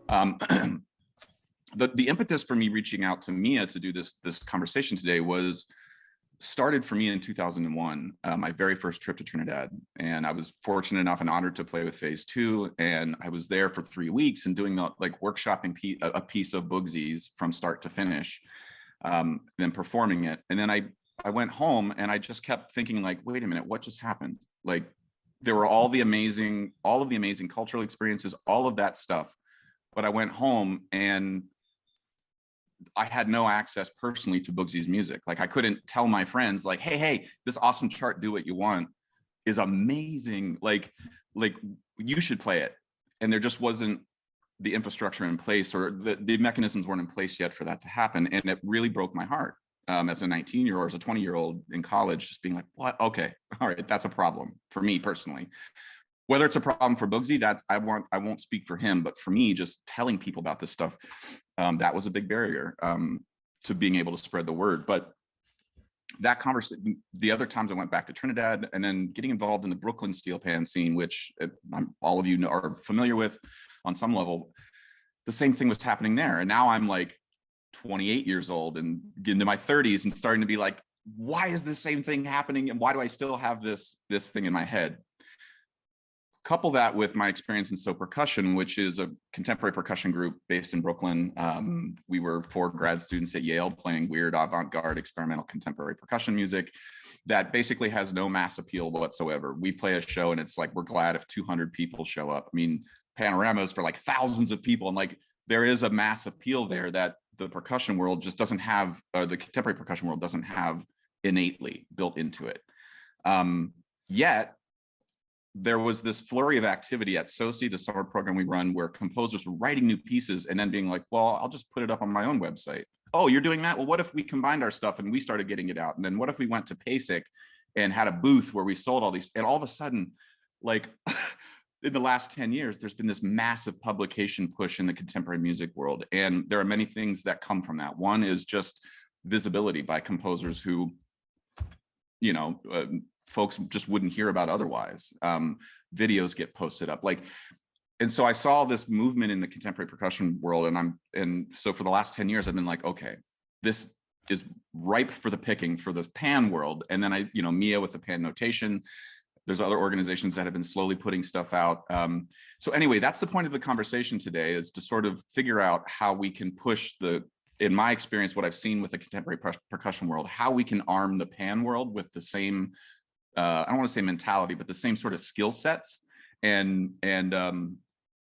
Um, the impetus for me reaching out to Mia to do this conversation today was started for me in 2001, my very first trip to Trinidad. And I was fortunate enough and honored to play with Phase 2. And I was there for 3 weeks and doing the workshopping a piece of Boogsies from start to finish, then performing it. And then I went home and I just kept thinking like, wait a minute, what just happened? Like there were all of the amazing cultural experiences, all of that stuff. But I went home and I had no access personally to Boogsies music. Like I couldn't tell my friends like, hey, this awesome chart, Do What You Want, is amazing. Like you should play it. And there just wasn't the infrastructure in place, or the mechanisms weren't in place yet for that to happen. And it really broke my heart as a 19-year-old or as a 20-year-old in college, just being like, what? Okay, all right, that's a problem for me personally. Whether it's a problem for Boogsy, I won't speak for him, but for me, just telling people about this stuff, that was a big barrier to being able to spread the word. But that conversation, the other times I went back to Trinidad and then getting involved in the Brooklyn Steelpan scene, which all of you are familiar with on some level, the same thing was happening there. And now I'm like 28 years old and getting to my 30s and starting to be like, why is the same thing happening? And why do I still have this thing in my head? Couple that with my experience in So Percussion, which is a contemporary percussion group based in Brooklyn. We were 4 grad students at Yale playing weird avant-garde experimental contemporary percussion music that basically has no mass appeal whatsoever. We play a show and it's like, we're glad if 200 people show up. I mean, panoramas for like thousands of people. And like, there is a mass appeal there that the percussion world just doesn't have, or the contemporary percussion world doesn't have innately built into it. Yet, there was this flurry of activity at SOCI, the summer program we run, where composers were writing new pieces and then being like, well, I'll just put it up on my own website. Oh, you're doing that? Well, what if we combined our stuff and we started getting it out? And then what if we went to PASIC and had a booth where we sold all these? And all of a sudden, like in the last 10 years, there's been this massive publication push in the contemporary music world. And there are many things that come from that. One is just visibility by composers who, you know, folks just wouldn't hear about otherwise. Videos get posted up, and so I saw this movement in the contemporary percussion world, and so for the last 10 years, I've been like, okay, this is ripe for the picking for the pan world. And then Mia with the PanNotation, there's other organizations that have been slowly putting stuff out. So anyway, that's the point of the conversation today, is to sort of figure out how we can push in my experience, what I've seen with the contemporary percussion world, how we can arm the pan world with the same, I don't want to say mentality, but the same sort of skill sets and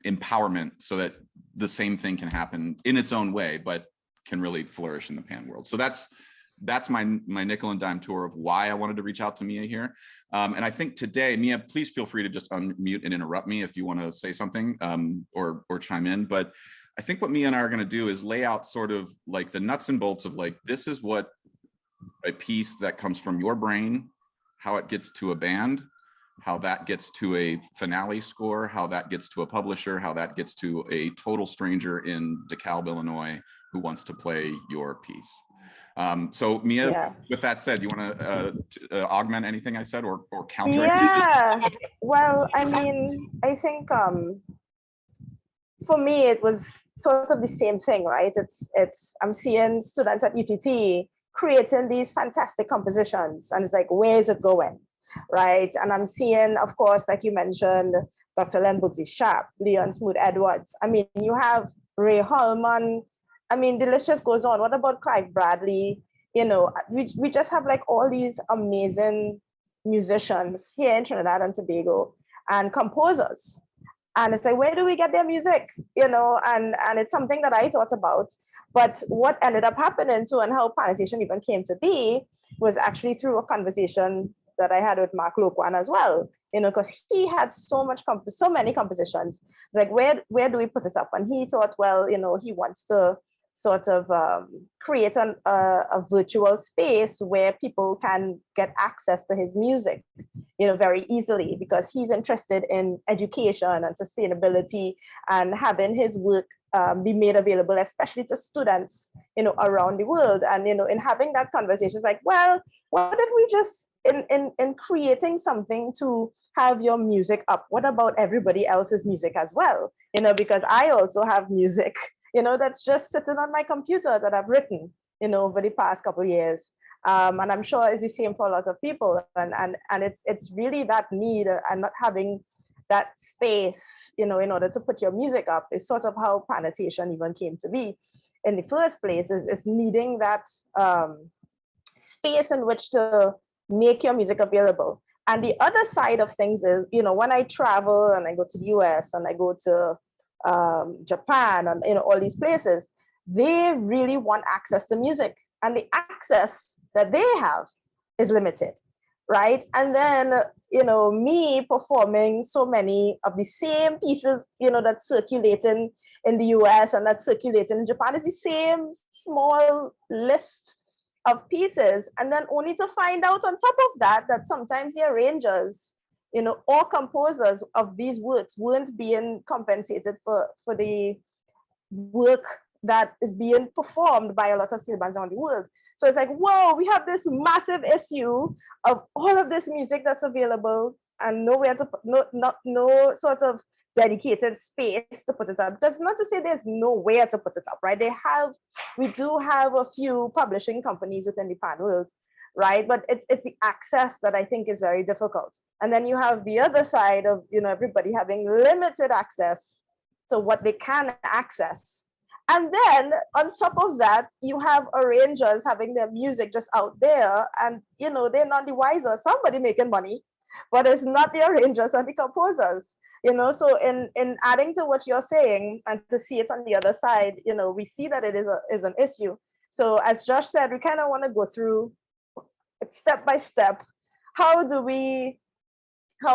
empowerment, so that the same thing can happen in its own way, but can really flourish in the pan world. So that's my nickel and dime tour of why I wanted to reach out to Mia here. And I think today, Mia, please feel free to just unmute and interrupt me if you want to say something or chime in. But I think what Mia and I are going to do is lay out sort of like the nuts and bolts of like, this is what a piece that comes from your brain, how it gets to a band, how that gets to a finale score, how that gets to a publisher, how that gets to a total stranger in DeKalb, Illinois, who wants to play your piece. So Mia, with that said, you want to augment anything I said or counter? Yeah, well, I mean, I think for me, it was sort of the same thing, right? I'm seeing students at UTT creating these fantastic compositions, and it's like, where is it going, right? And I'm seeing, of course, like you mentioned, Dr. Len Boogsy Sharp, Leon Smoot Edwards. I mean, you have Ray Holman. I mean, the list just goes on. What about Clive Bradley? You know, we just have like all these amazing musicians here in Trinidad and Tobago and composers. And it's like, where do we get their music? You know, and it's something that I thought about. But what ended up happening too, and how Planetation even came to be, was actually through a conversation that I had with Mark Loquan as well. You know, because he had so many compositions. It's like, where do we put it up? And he thought, well, you know, he wants to sort of create a virtual space where people can get access to his music, you know, very easily, because he's interested in education and sustainability and having his work be made available, especially to students, around the world. And, in having that conversation, it's like, well, what if we just, in creating something to have your music up, what about everybody else's music as well? Because I also have music, that's just sitting on my computer that I've written, over the past couple of years. And I'm sure it's the same for a lot of people. And it's really that need and not having that space, in order to put your music up is sort of how PanNotation even came to be in the first place, is needing that space in which to make your music available. And the other side of things is, when I travel and I go to the US and I go to Japan and, all these places, they really want access to music, and the access that they have is limited. Right. And then, me performing so many of the same pieces, that's circulating in the US and that's circulating in Japan, is the same small list of pieces. And then only to find out on top of that, that sometimes the arrangers, or composers of these works weren't being compensated for the work that is being performed by a lot of steel bands around the world. So it's like, whoa, we have this massive issue of all of this music that's available and nowhere to put, no sort of dedicated space to put it up. That's not to say there's nowhere to put it up, right? We do have a few publishing companies within the pan world, right? But it's the access that I think is very difficult. And then you have the other side of, everybody having limited access to what they can access. And then on top of that, you have arrangers having their music just out there, and they're not the wiser. Somebody making money, but it's not the arrangers or the composers. So in adding to what you're saying and to see it on the other side, we see that it is an issue. So as Josh said, we kind of want to go through step by step. How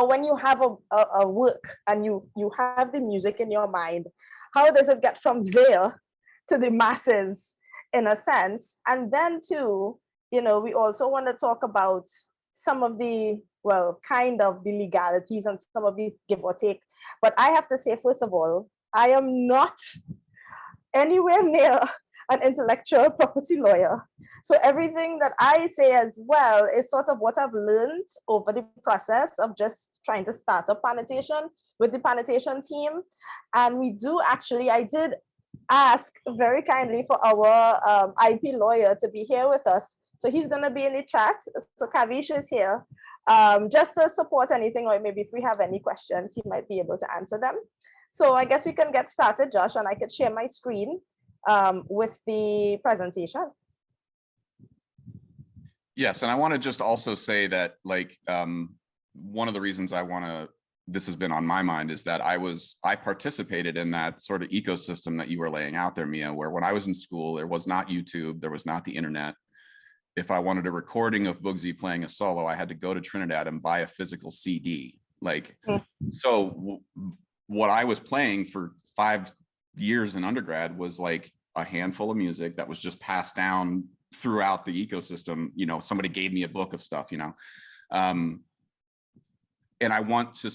when you have a work and you have the music in your mind, how does it get from there to the masses, in a sense? And then too, we also want to talk about some of the, kind of the legalities and some of the give or take. But I have to say, first of all, I am not anywhere near an intellectual property lawyer. So everything that I say as well is sort of what I've learned over the process of just trying to start a PanNotation with the PanNotation team. And we do actually, I did ask very kindly for our IP lawyer to be here with us. So he's going to be in the chat. So Kavish is here just to support anything, or maybe if we have any questions, he might be able to answer them. So I guess we can get started, Josh, and I could share my screen with the presentation. Yes, and I want to just also say that, like, one of the reasons this has been on my mind is that I participated in that sort of ecosystem that you were laying out there, Mia, where when I was in school, there was not YouTube, there was not the internet. If I wanted a recording of Bugsy playing a solo, I had to go to Trinidad and buy a physical CD. So what I was playing for 5 years in undergrad was like a handful of music that was just passed down throughout the ecosystem. Somebody gave me a book of stuff, and I want to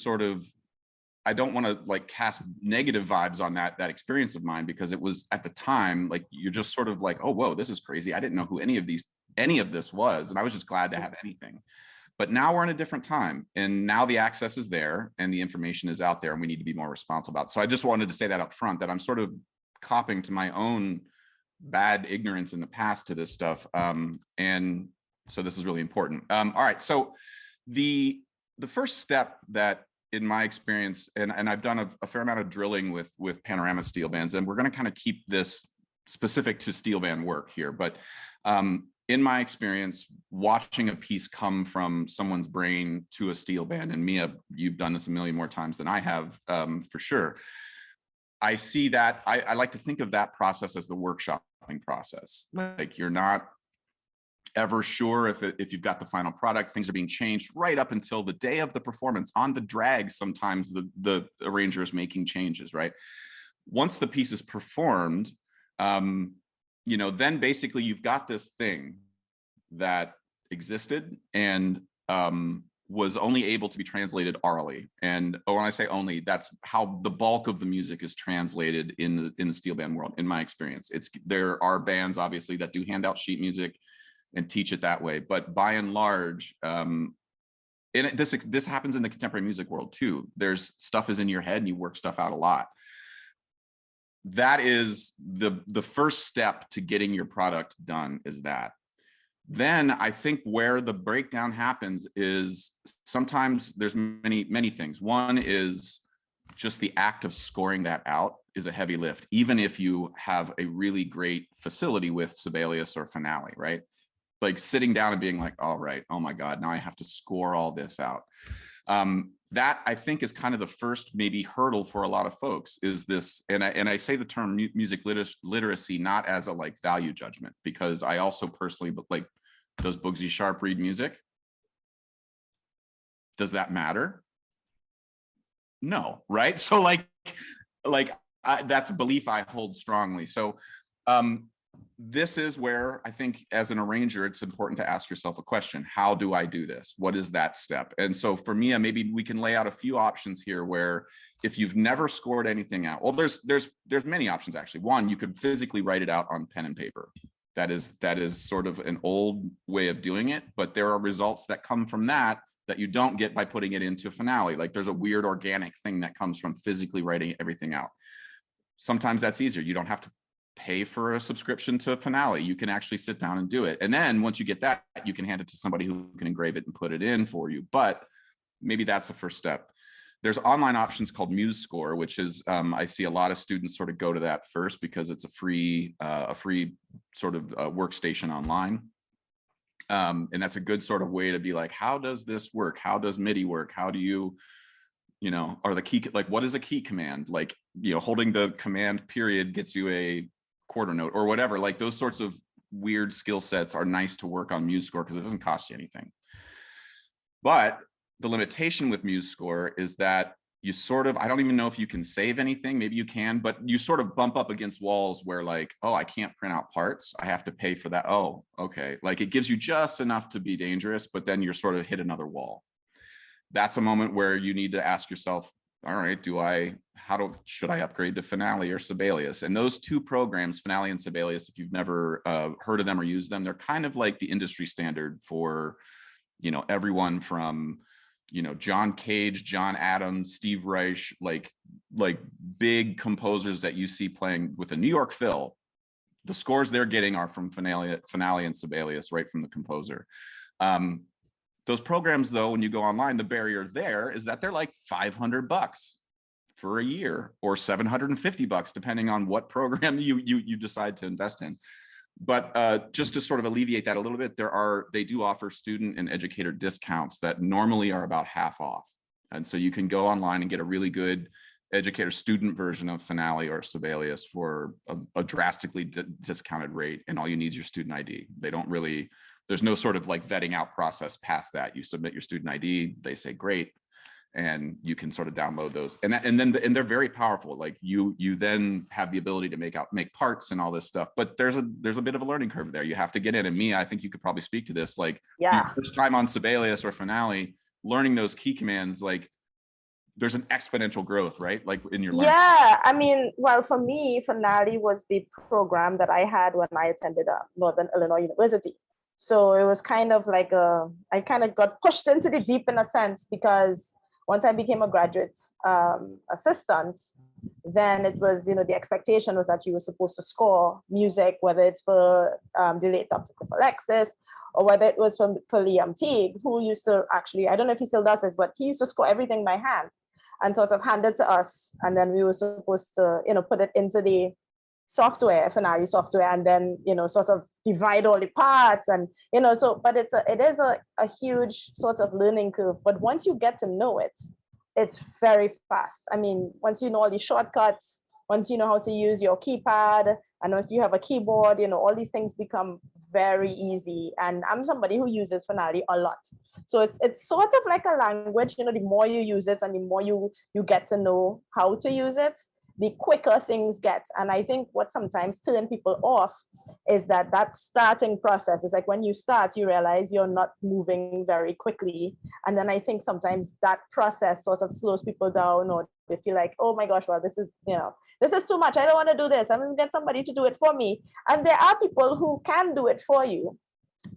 I don't want to like cast negative vibes on that experience of mine, because it was at the time, like, you're just sort of like, oh, whoa, this is crazy. I didn't know who any of this was. And I was just glad to have anything. But now we're in a different time, and now the access is there and the information is out there, and we need to be more responsible about it. So I just wanted to say that up front, that I'm sort of copping to my own bad ignorance in the past to this stuff. And so this is really important. All right, so the first step that, in my experience, and I've done a fair amount of drilling with panorama steel bands, and we're going to kind of keep this specific to steel band work here, but in my experience, watching a piece come from someone's brain to a steel band, and Mia, you've done this a million more times than I have, for sure. I see that, I like to think of that process as the workshopping process. Like, you're not ever sure if you've got the final product. Things are being changed right up until the day of the performance. On the drag, sometimes the arranger is making changes, right? Once the piece is performed, then basically you've got this thing that existed, and was only able to be translated orally. And when I say only, that's how the bulk of the music is translated in the steel band world, in my experience. There are bands obviously that do hand out sheet music and teach it that way, but by and large, and this happens in the contemporary music world too. There's stuff is in your head and you work stuff out a lot. That is the first step to getting your product done, is that. Then I think where the breakdown happens is sometimes there's many things. One is just the act of scoring that out is a heavy lift, even if you have a really great facility with Sibelius or Finale, right? Like sitting down and being like, all right, oh my God, now I have to score all this out. That I think is kind of the first maybe hurdle for a lot of folks, is this, and I say the term music literacy not as a like value judgment, because I also personally like, does Bugsy Sharp read music? Does that matter? No, right? So that's a belief I hold strongly. So this is where I think as an arranger, it's important to ask yourself a question. How do I do this? What is that step? And so for me, maybe we can lay out a few options here where if you've never scored anything out, well, there's many options actually. One, you could physically write it out on pen and paper. That is sort of an old way of doing it, but there are results that come from that you don't get by putting it into Finale. Like there's a weird organic thing that comes from physically writing everything out. Sometimes that's easier. You don't have to pay for a subscription to Finale. You can actually sit down and do it. And then once you get that, you can hand it to somebody who can engrave it and put it in for you. But maybe that's a first step. There's online options called MuseScore, which is I see a lot of students sort of go to that first because it's a free sort of workstation online. And that's a good sort of way to be like, how does this work? How does MIDI work? How do you are the key, like what is a key command? Like, holding the command period gets you a quarter note or whatever. Like those sorts of weird skill sets are nice to work on MuseScore because it doesn't cost you anything. But the limitation with MuseScore is that you sort of, I don't even know if you can save anything, maybe you can, but you sort of bump up against walls where like, oh, I can't print out parts, I have to pay for that. Oh, okay. Like it gives you just enough to be dangerous, but then you're sort of hit another wall. That's a moment where you need to ask yourself, all right, should I upgrade to Finale or Sibelius? And those two programs, Finale and Sibelius, if you've never heard of them or used them, they're kind of like the industry standard for, everyone from, John Cage, John Adams, Steve Reich, like big composers that you see playing with a New York Phil. The scores they're getting are from Finale and Sibelius, right from the composer. Those programs, though, when you go online, the barrier there is that they're like $500 for a year or $750, depending on what program you decide to invest in. But just to sort of alleviate that a little bit, they do offer student and educator discounts that normally are about half off. And so you can go online and get a really good educator student version of Finale or Sibelius for a drastically discounted rate. And all you need is your student ID. There's no sort of like vetting out process past that. You submit your student ID, they say great, and you can sort of download those. And they're very powerful. Like you then have the ability to make parts and all this stuff. But there's a bit of a learning curve there. You have to get in. And I think you could probably speak to this. Like first time on Sibelius or Finale, learning those key commands, like there's an exponential growth, right? Like in your learning. Yeah, I mean, well, for me, Finale was the program that I had when I attended Northern Illinois University. So it was kind of like I kind of got pushed into the deep in a sense, because once I became a graduate assistant, then it was, the expectation was that you were supposed to score music, whether it's for the late Dr. Cliff Alexis, or whether it was for Liam Teague, who used to actually, I don't know if he still does this, but he used to score everything by hand and sort of hand it to us. And then we were supposed to, put it into the software, Finale software, and then, sort of divide all the parts and, but it is a huge sort of learning curve. But once you get to know it, it's very fast. I mean, once you know all the shortcuts, once you know how to use your keypad, and if you have a keyboard, all these things become very easy. And I'm somebody who uses Finale a lot. So it's sort of like a language, the more you use it and the more you get to know how to use it, the quicker things get. And I think what sometimes turn people off is that starting process is like when you start, you realize you're not moving very quickly. And then I think sometimes that process sort of slows people down, or they feel like, oh my gosh, well, this is, this is too much. I don't want to do this. I'm going to get somebody to do it for me. And there are people who can do it for you.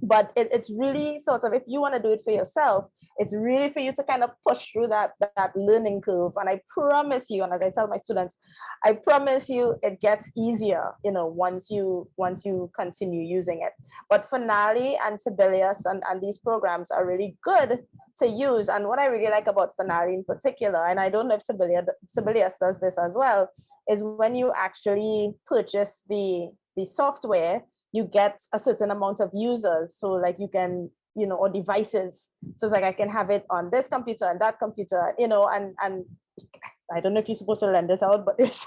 But it's really sort of, if you want to do it for yourself, it's really for you to kind of push through that learning curve. And I promise you, and as I tell my students, I promise you it gets easier, once you continue using it. But Finale and Sibelius and these programs are really good to use. And what I really like about Finale in particular, and I don't know if Sibelius does this as well, is when you actually purchase the software, you get a certain amount of users. So like you can, or devices. So it's like I can have it on this computer and that computer, and I don't know if you're supposed to lend this out, but it's,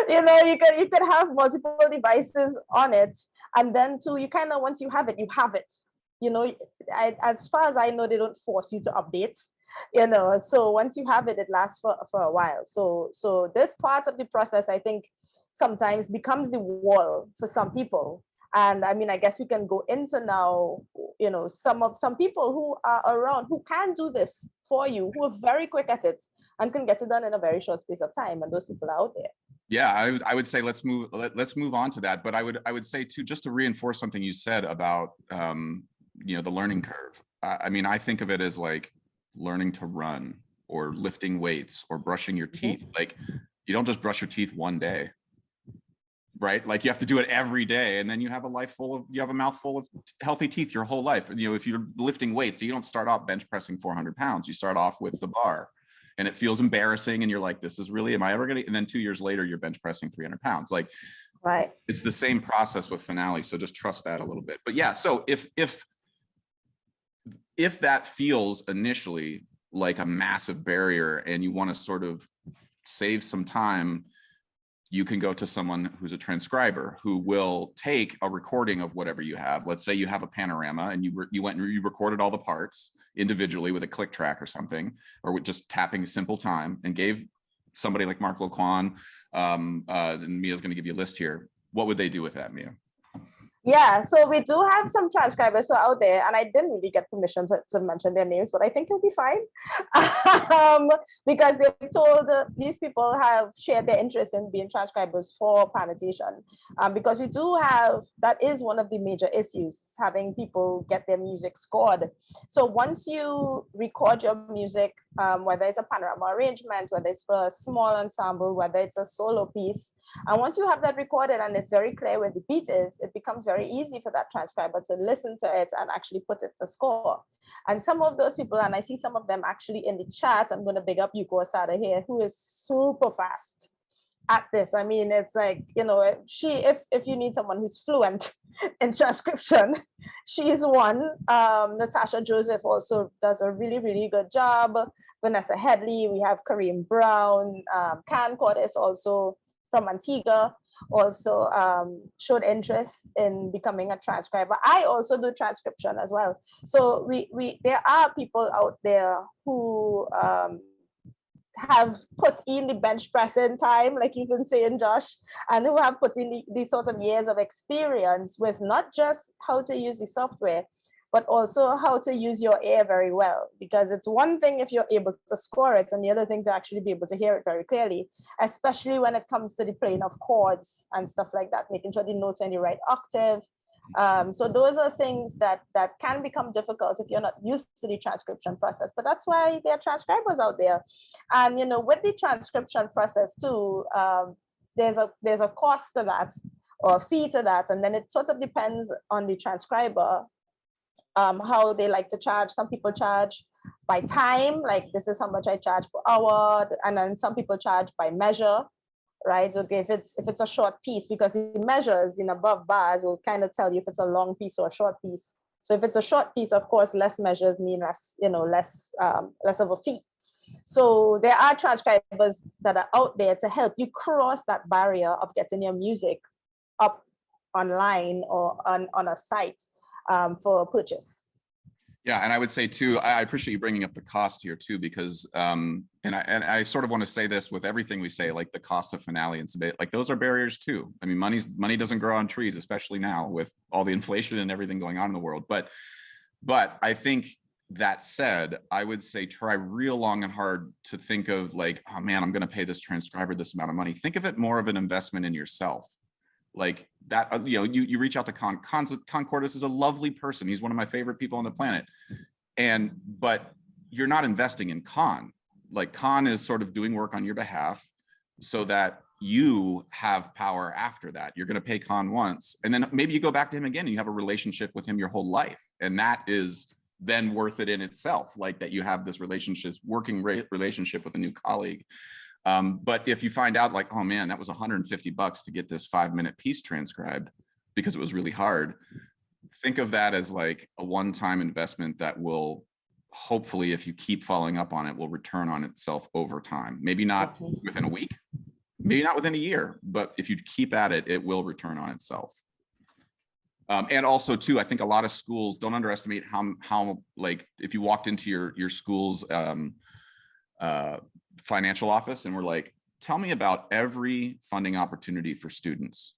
you can have multiple devices on it. And then too, you kind of, once you have it, you have it. As far as I know, they don't force you to update. So once you have it, it lasts for a while. So this part of the process, I think, sometimes becomes the wall for some people. And I mean, I guess we can go into now, some people who are around who can do this for you, who are very quick at it and can get it done in a very short space of time. And those people are out there. Yeah, I would say let's move on to that. But I would say too, just to reinforce something you said about the learning curve. I mean, I think of it as like learning to run or lifting weights or brushing your teeth. Like, you don't just brush your teeth one day. Right? Like, you have to do it every day, and then you have a mouth full of healthy teeth your whole life. And, if you're lifting weights, you don't start off bench pressing 400 pounds. You start off with the bar, and it feels embarrassing. And you're like, this is really, am I ever going to, and then 2 years later, you're bench pressing 300 pounds. Like, right. It's the same process with Finale. So just trust that a little bit. But yeah, so if that feels initially like a massive barrier and you want to sort of save some time, you can go to someone who's a transcriber who will take a recording of whatever you have. Let's say you have a panorama and you went and you recorded all the parts individually with a click track or something, or with just tapping a simple time, and gave somebody like Mark Loquan, and Mia's going to give you a list here. What would they do with that, Mia? Yeah, so we do have some transcribers who are out there, and I didn't really get permission to mention their names, but I think it'll be fine. Because they've told, these people have shared their interest in being transcribers for PanNotation. Because we do have, that is one of the major issues, having people get their music scored. So once you record your music, whether it's a panorama arrangement, whether it's for a small ensemble, whether it's a solo piece, and once you have that recorded and it's very clear where the beat is, it becomes very easy for that transcriber to listen to it and actually put it to score. And some of those people, and I see some of them actually in the chat, I'm going to big up Yuko Asada here, who is super fast at this. I mean, it's like, if you need someone who's fluent in transcription, she's one. Natasha Joseph also does a really, really good job. Vanessa Headley, we have Kareem Brown, Can Cordes also from Antigua, also showed interest in becoming a transcriber. I also do transcription as well. So there are people out there who have put in the bench pressing time, like you've been saying, Josh, and who have put in these sort of years of experience with not just how to use the software, but also how to use your ear very well. Because it's one thing if you're able to score it, and the other thing to actually be able to hear it very clearly, especially when it comes to the playing of chords and stuff like that, making sure the notes are in the right octave. So those are things that can become difficult if you're not used to the transcription process. But that's why there are transcribers out there. And with the transcription process too, there's a cost to that, or a fee to that, and then it sort of depends on the transcriber. How they like to charge. Some people charge by time, like this is how much I charge per hour, and then some people charge by measure, right? Okay, if it's a short piece, because the measures in above bars will kind of tell you if it's a long piece or a short piece. So if it's a short piece, of course, less measures mean less, less of a fee. So there are transcribers that are out there to help you cross that barrier of getting your music up online or on a site for purchase. Yeah, and I would say too, I appreciate you bringing up the cost here too, because and I sort of want to say this with everything we say, like the cost of finale and Sabate, like those are barriers too. I mean, money doesn't grow on trees, especially now with all the inflation and everything going on in the world. But I think that said, I would say try real long and hard to think of like, oh man, I'm going to pay this transcriber this amount of money. Think of it more of an investment in yourself. Like that, you know, you reach out to Concordis is a lovely person. He's one of my favorite people on the planet. But you're not investing in Con. Like Con is sort of doing work on your behalf so that you have power after that. You're going to pay Con once, and then maybe you go back to him again and you have a relationship with him your whole life. And that is then worth it in itself, like that you have this working relationship with a new colleague. But if you find out like, oh man, that was $150 to get this 5-minute piece transcribed because it was really hard, think of that as like a one-time investment that will hopefully, if you keep following up on it, will return on itself over time. Maybe not within a week, maybe not within a year, but if you keep at it, it will return on itself. And also too, I think a lot of schools don't underestimate how like if you walked into your school's financial office and we're like, tell me about every funding opportunity for students,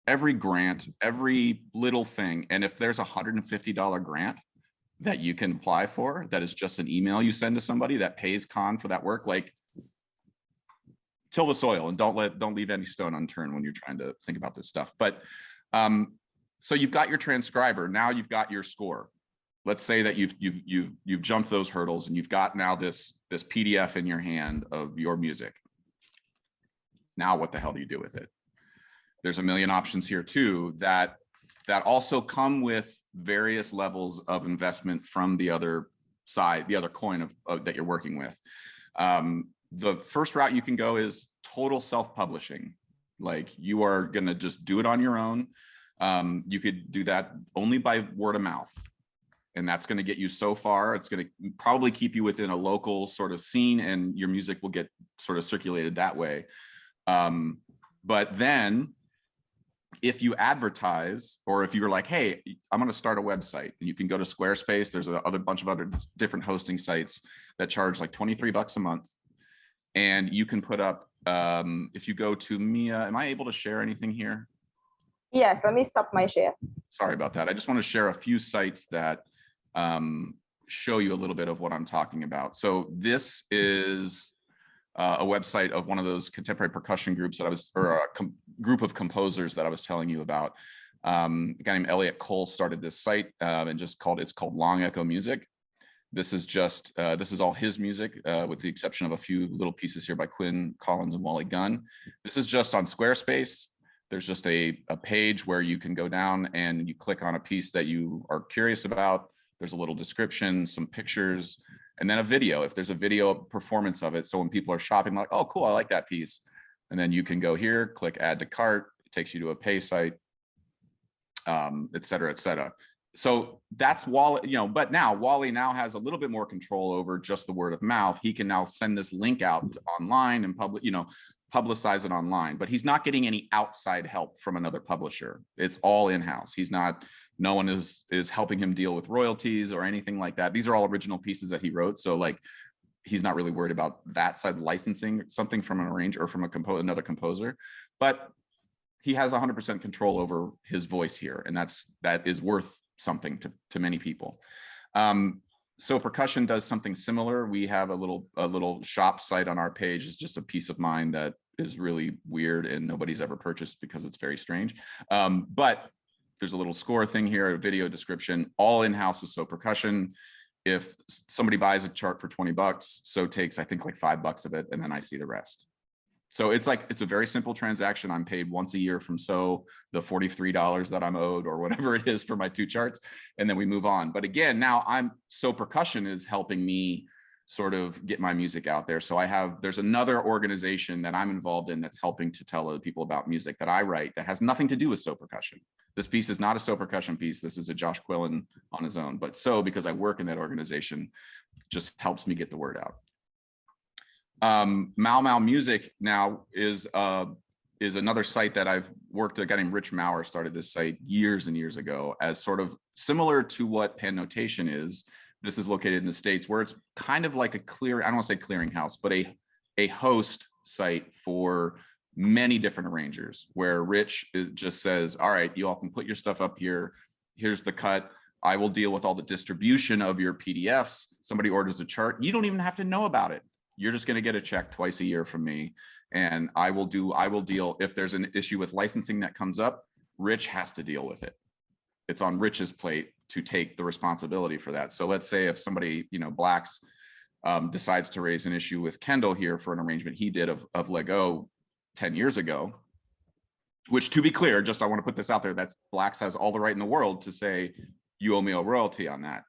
every grant, every little thing. And if there's $150 grant that you can apply for, that is just an email you send to somebody that pays Con for that work, like till the soil and don't leave any stone unturned when you're trying to think about this stuff. But so you've got your transcriber, now you've got your score. Let's say that you've jumped those hurdles and you've got now this PDF in your hand of your music. Now what the hell do you do with it? There's a million options here too that also come with various levels of investment from the other side, the other coin of that you're working with. The first route you can go is total self-publishing. Like you are gonna just do it on your own. You could do that only by word of mouth. And that's going to get you so far. It's going to probably keep you within a local sort of scene and your music will get sort of circulated that way. But then if you advertise, or if you're like, hey, I'm going to start a website, and you can go to Squarespace, there's a bunch of other different hosting sites that charge like $23 a month. And you can put up, if you go to Mia, am I able to share anything here? Yes, let me stop my share. Sorry about that. I just want to share a few sites that show you a little bit of what I'm talking about. So this is a website of one of those contemporary percussion groups that I was, or a group of composers that I was telling you about. A guy named Elliot Cole started this site and it's called Long Echo Music. This is just, this is all his music with the exception of a few little pieces here by Quinn Collins and Wally Gunn. This is just on Squarespace. There's just a page where you can go down and you click on a piece that you are curious about. There's a little description, some pictures, and then a video. If there's a video performance of it, so when people are shopping, like, oh, cool, I like that piece. And then you can go here, click add to cart. It takes you to a pay site, et cetera, et cetera. So that's Wally, you know, but now Wally now has a little bit more control over just the word of mouth. He can now send this link out online and publicize it online, but he's not getting any outside help from another publisher. It's all in-house. No one is helping him deal with royalties or anything like that. These are all original pieces that he wrote. So like, he's not really worried about that side, licensing something from an arranger or from another composer, but he has 100% control over his voice here. And that is worth something to many people. So percussion does something similar. We have a little shop site on our page. It's just a piece of mind that is really weird and nobody's ever purchased because it's very strange. But there's a little score thing here, a video description, all in-house with So Percussion. If somebody buys a chart for 20 bucks, So takes, I think, like $5 of it, and then I see the rest. So it's a very simple transaction. I'm paid once a year from So, the $43 that I'm owed or whatever it is for my 2 charts, and then we move on. But again, now So Percussion is helping me sort of get my music out there. So there's another organization that I'm involved in that's helping to tell other people about music that I write that has nothing to do with So Percussion. This piece is not a So Percussion piece. This is a Josh Quillen on his own, but So, because I work in that organization, just helps me get the word out. Mau Mau Music now is another site that I've worked. A guy named Rich Maurer started this site years and years ago as sort of similar to what PanNotation is, This is located in the States, where it's kind of like a I don't want to say clearinghouse, but a host site for many different arrangers, where Rich just says, all right, you all can put your stuff up here. Here's the cut. I will deal with all the distribution of your PDFs. Somebody orders a chart. You don't even have to know about it. You're just going to get a check twice a year from me. And I will deal, if there's an issue with licensing that comes up, Rich has to deal with it. It's on Rich's plate to take the responsibility for that. So let's say if somebody, Blacks decides to raise an issue with Kendall here for an arrangement he did of Lego 10 years ago, which, to be clear, I want to put this out there, that's Blacks has all the right in the world to say, you owe me a royalty on that.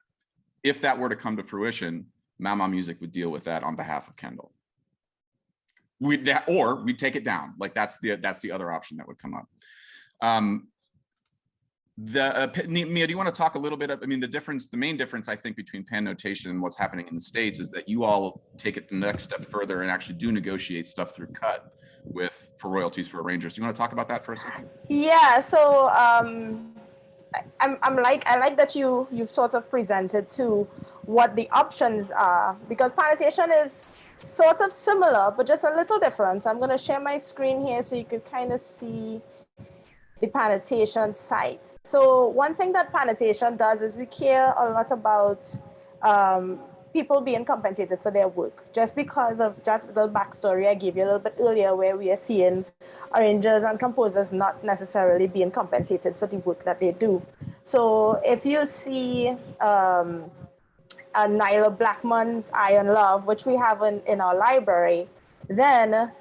If that were to come to fruition, Mama Music would deal with that on behalf of Kendall. Or we'd take it down. Like that's the other option that would come up. Mia, do you want to talk a little bit of, the main difference I think between PanNotation and what's happening in the States is that you all take it the next step further and actually do negotiate stuff through cut for royalties for arrangers. Do you want to talk about that for a second? Yeah, so I like that you've sort of presented to what the options are, because PanNotation is sort of similar, but just a little different. So I'm going to share my screen here so you could kind of see the PanNotation site. So one thing that PanNotation does is we care a lot about people being compensated for their work, just because of that little backstory I gave you a little bit earlier, where we are seeing arrangers and composers not necessarily being compensated for the work that they do. So if you see Nyla Blackman's Iron Love, which we have in our library, then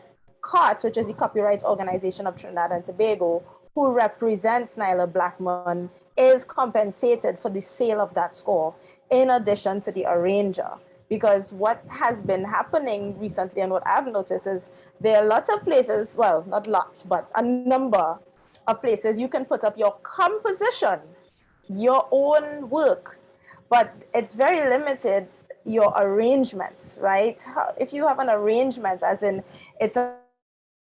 COT, which is the Copyright Organization of Trinidad and Tobago, who represents Nyla Blackman, is compensated for the sale of that score, in addition to the arranger. Because what has been happening recently, and what I've noticed, is there are lots of places, well, not lots, but a number of places you can put up your composition, your own work, but it's very limited, your arrangements, right? If you have an arrangement, as in it's an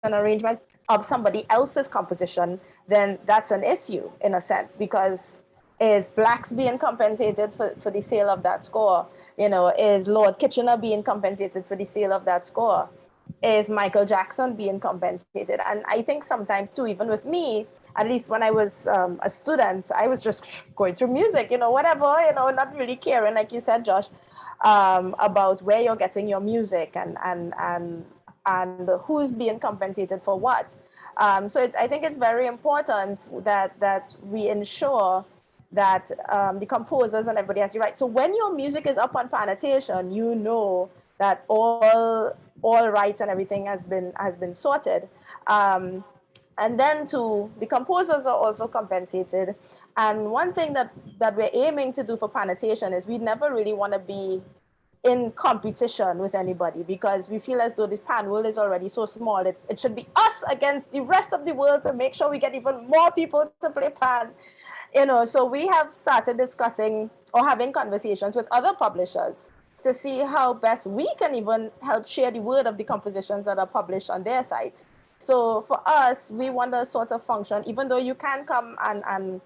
arrangement of somebody else's composition, then that's an issue in a sense, because is Blacks being compensated for the sale of that score? Is Lord Kitchener being compensated for the sale of that score? Is Michael Jackson being compensated? And I think sometimes too, even with me, at least when I was a student, I was just going through music, whatever, not really caring, like you said, Josh, about where you're getting your music and who's being compensated for what. So I think it's very important that we ensure that the composers and everybody has the right. So when your music is up on PanNotation, that all rights and everything has been sorted. And then too, the composers are also compensated. And one thing that we're aiming to do for PanNotation is we never really want to be in competition with anybody, because we feel as though the pan world is already so small. It should be us against the rest of the world to make sure we get even more people to play pan. So we have started discussing or having conversations with other publishers to see how best we can even help share the word of the compositions that are published on their site. So for us, we want to sort of function, even though you can come and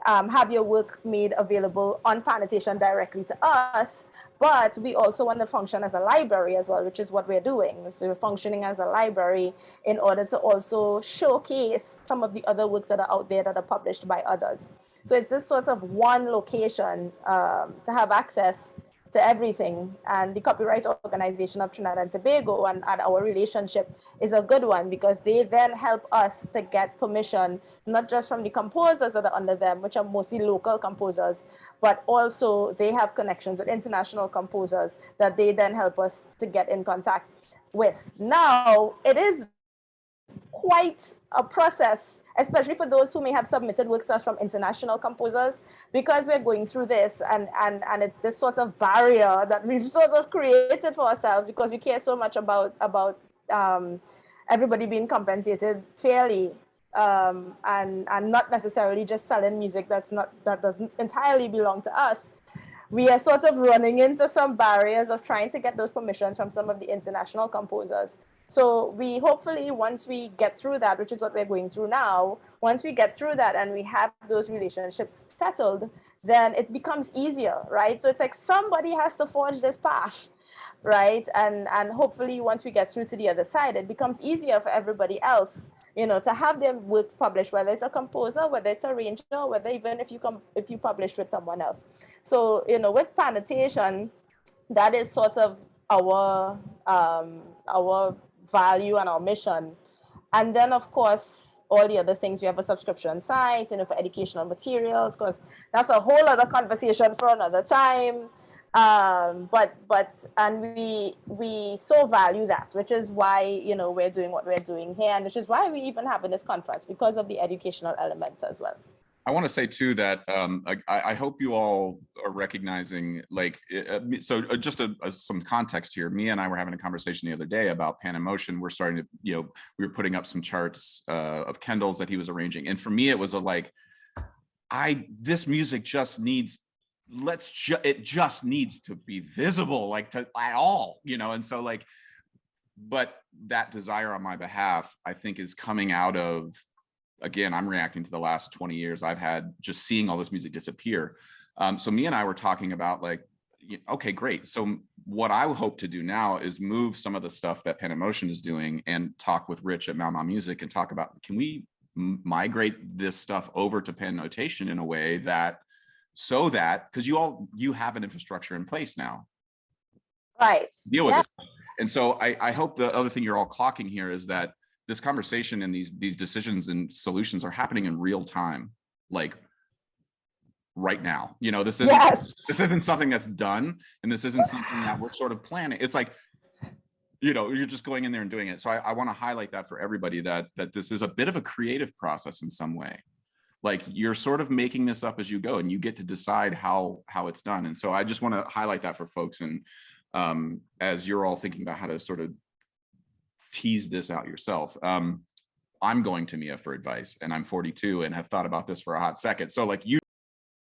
have your work made available on PanNotation directly to us, but we also want to function as a library as well, which is what we're doing. We're functioning as a library in order to also showcase some of the other works that are out there that are published by others. So it's this sort of one location to have access to everything. And the Copyright Organization of Trinidad and Tobago and our relationship is a good one, because they then help us to get permission, not just from the composers that are under them, which are mostly local composers, but also they have connections with international composers that they then help us to get in contact with. Now, it is quite a process, especially for those who may have submitted works from international composers, because we're going through this and it's this sort of barrier that we've sort of created for ourselves, because we care so much about everybody being compensated fairly, and not necessarily just selling music that doesn't entirely belong to us. We are sort of running into some barriers of trying to get those permissions from some of the international composers. So we hopefully, once we get through that, which is what we're going through now, once we get through that and we have those relationships settled, then it becomes easier, right? So it's like somebody has to forge this path, right? And hopefully once we get through to the other side, it becomes easier for everybody else, you know, to have their works published, whether it's a composer, whether it's a arranger, whether even if you published with someone else. So, you know, with PanNotation, that is sort of our value and our mission. And then of course all the other things, we have a subscription site, you know, for educational materials, because that's a whole other conversation for another time. But and we so value that, which is why, you know, we're doing what we're doing here, and which is why we even having this conference, because of the educational elements as well. I want to say too that I hope you all are recognizing, like, just some context here. Mia and I were having a conversation the other day about PanNotation. We're starting to, you know, we were putting up some charts of Kendall's that he was arranging, and for me it was a like, this music just needs, it just needs to be visible, like at all, you know. And so like, but that desire on my behalf, I think, is coming out of, again, I'm reacting to the last 20 years I've had just seeing all this music disappear. So me and I were talking about like, okay, great. So what I hope to do now is move some of the stuff that PanNotation is doing and talk with Rich at Mau Music and talk about, can we migrate this stuff over to PanNotation in a way that, so that, because you have an infrastructure in place now. Right. Deal with it. And so I hope the other thing you're all clocking here is that this conversation and these decisions and solutions are happening in real time, like right now. You know, this isn't something that's done, and this isn't something that we're sort of planning. It's like, you know, you're just going in there and doing it. So I want to highlight that for everybody, that this is a bit of a creative process in some way. Like, you're sort of making this up as you go, and you get to decide how it's done. And so I just want to highlight that for folks. And as you're all thinking about how to sort of tease this out yourself, I'm going to Mia for advice, and I'm 42 and have thought about this for a hot second. So like, you